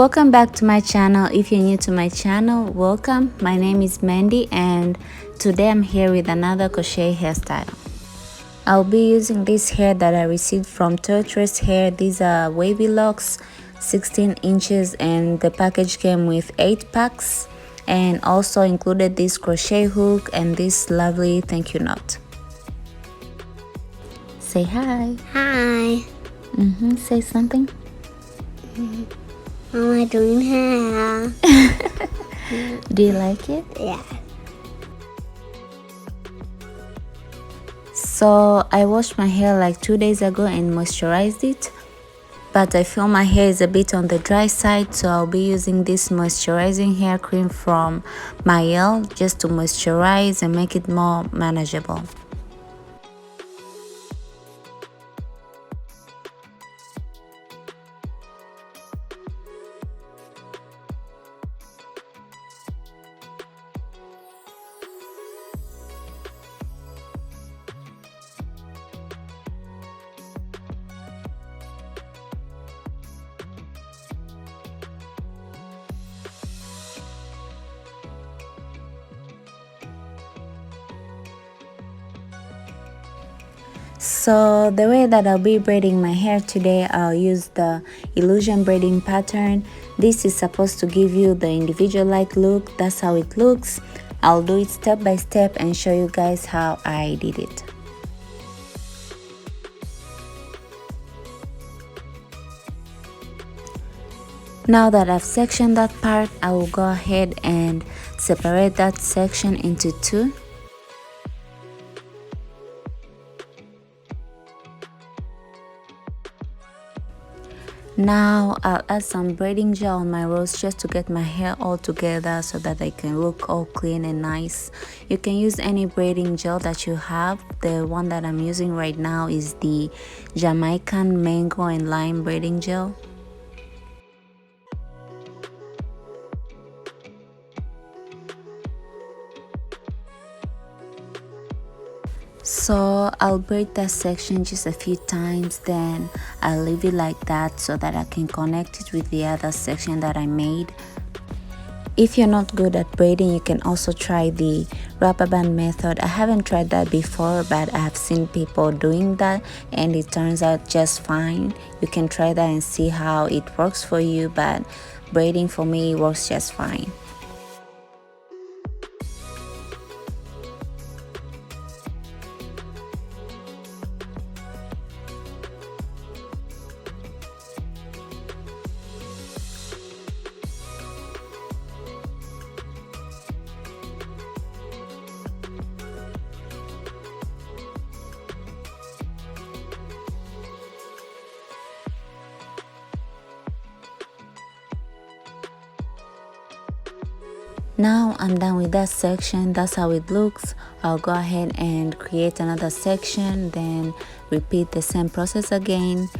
Welcome back to my channel. If you're new to my channel, welcome. My name is Mandy and today I'm here with another crochet hairstyle. I'll be using this hair that I received from Toceana hair. These are Wavy Locs, 16 inches, and the package came with 8 packs and also included this crochet hook and this lovely thank you note. Say hi. Hi. Say something. How am I doing hair? Do you like it? Yeah. So I washed my hair like 2 days ago and moisturized it, but I feel my hair is a bit on the dry side, so I'll be using this moisturizing hair cream from Mael just to moisturize and make it more manageable. So the way that I'll be braiding my hair today, I'll use the illusion braiding pattern. This is supposed to give you the individualized look. That's how it looks. I'll do it step by step and show you guys how I did it. Now that I've sectioned that part, I will go ahead and separate that section into two. Now I'll add some braiding gel on my rows just to get my hair all together so that I can look all clean and nice. You can use any braiding gel that you have. The one that I'm using right now is the Jamaican mango and lime braiding gel. So I'll braid that section just a few times, then I'll leave it like that so that I can connect it with the other section that I made. If you're not good at braiding, you can also try the rubber band method. I haven't tried that before, but I have seen people doing that and it turns out just fine. You can try that and see how it works for you, but braiding for me works just fine. Now I'm done with that section. That's how it looks. I'll go ahead and create another section, then repeat the same process again.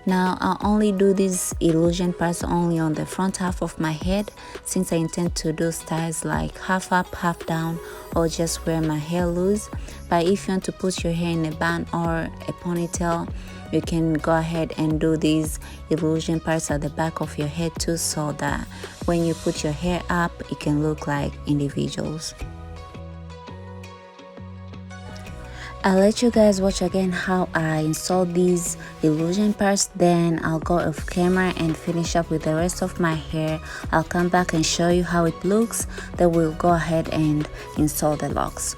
Now I'll only do these illusion parts only on the front half of my head, since I intend to do styles like half up, half down, or just wear my hair loose. But if you want to put your hair in a bun or a ponytail, you can go ahead and do these illusion parts at the back of your head too, so that when you put your hair up, it can look like individuals. I'll let you guys watch again how I install these illusion parts, then I'll go off camera and finish up with the rest of my hair. I'll come back and show you how it looks, then we'll go ahead and install the locks.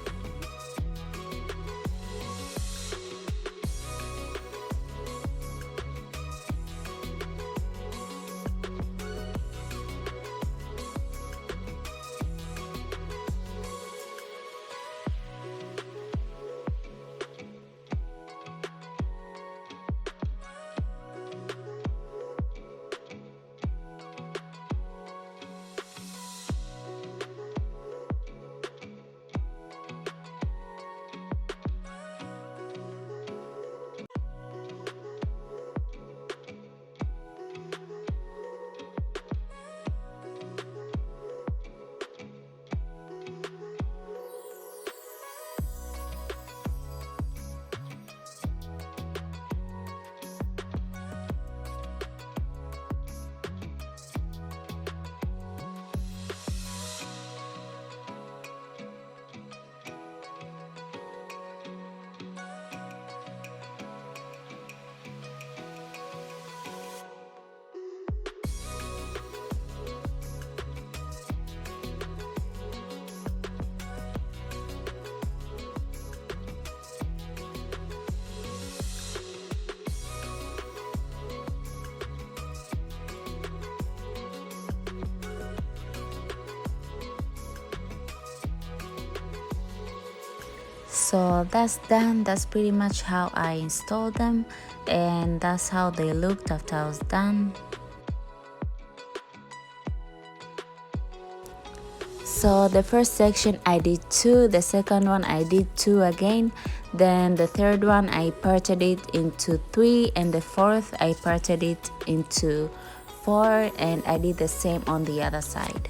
So that's done. That's pretty much how I installed them, and that's how they looked after I was done. So the first section I did 2, the second one I did 2 again, then the third one I parted it into 3, and the fourth I parted it into 4, and I did the same on the other side.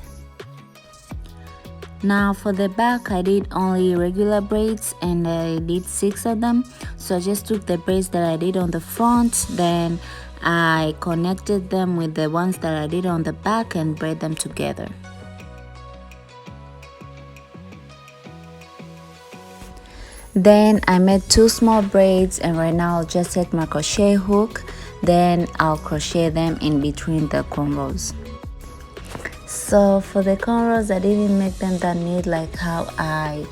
Now for the back I did only regular braids, and I did 6 of them. So I just took the braids that I did on the front, then I connected them with the ones that I did on the back and braid them together. Then I made 2 small braids, and right now I'll just take my crochet hook, then I'll crochet them in between the cornrows. So for the cornrows I didn't make them that neat like how I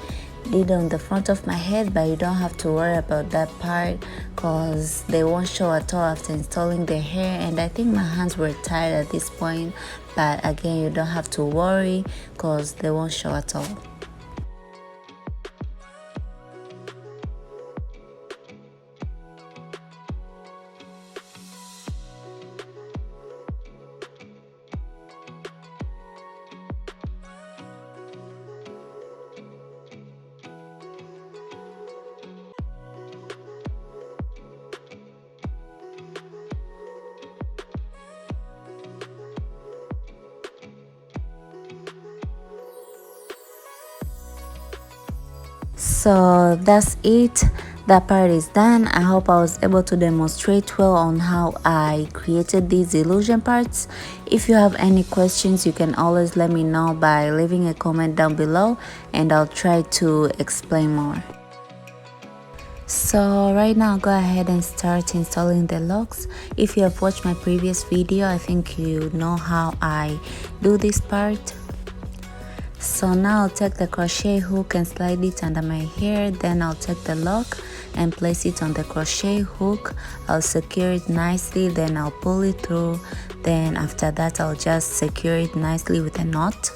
did on the front of my head, but you don't have to worry about that part because they won't show at all after installing the hair. And I think my hands were tired at this point, but again, you don't have to worry because they won't show at all. So that's it, that part is done. I hope I was able to demonstrate well on how I created these illusion parts. If you have any questions, you can always let me know by leaving a comment down below, and I'll try to explain more. So right now go ahead and start installing the locks. If you have watched my previous video, I think you know how I do this part. So now I'll take the crochet hook and slide it under my hair, then I'll take the lock and place it on the crochet hook. I'll secure it nicely, then I'll pull it through, then after that I'll just secure it nicely with a knot.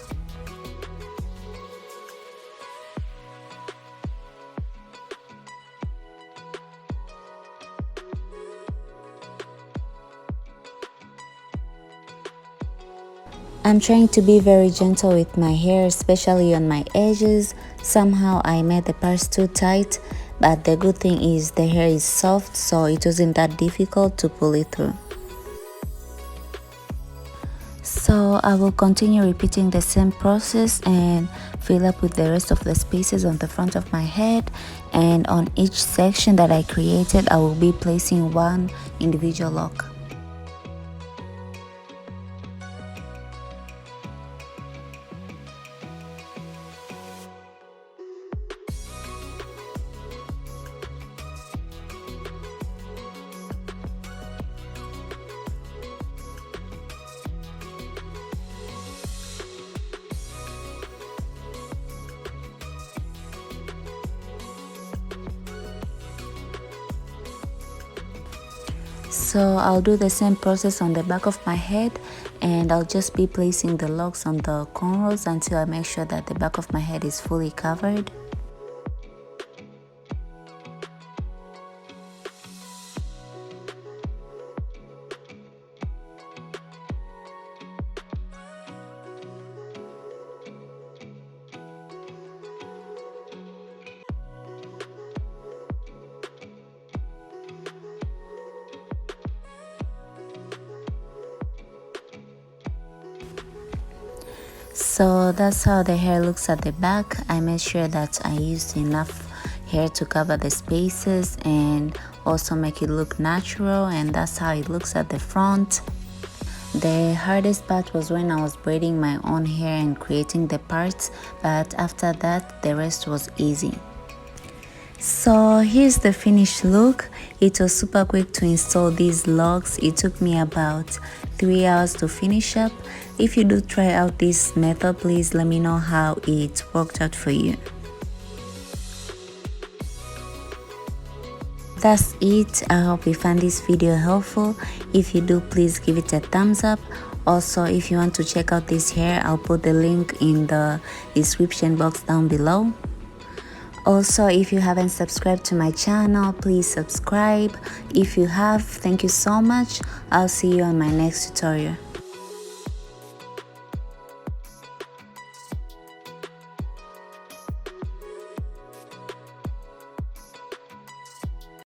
I'm trying to be very gentle with my hair, especially on my edges. Somehow I made the parts too tight, but the good thing is the hair is soft, so it wasn't that difficult to pull it through. So I will continue repeating the same process and fill up with the rest of the spaces on the front of my head, and on each section that I created I will be placing one individual lock. So I'll do the same process on the back of my head, and I'll just be placing the locks on the cornrows until I make sure that the back of my head is fully covered. So that's how the hair looks at the back. I made sure that I used enough hair to cover the spaces and also make it look natural, and that's how it looks at the front. The hardest part was when I was braiding my own hair and creating the parts, but after that the rest was easy. So here's the finished look. It was super quick to install these locks. It took me about 3 hours to finish up. If you do try out this method, please let me know how it worked out for you. That's it. I hope you found this video helpful. If you do, please give it a thumbs up. Also, if you want to check out this hair, I'll put the link in the description box down below. Also, if you haven't subscribed to my channel, please subscribe. If you have, thank you so much. I'll see you on my next tutorial.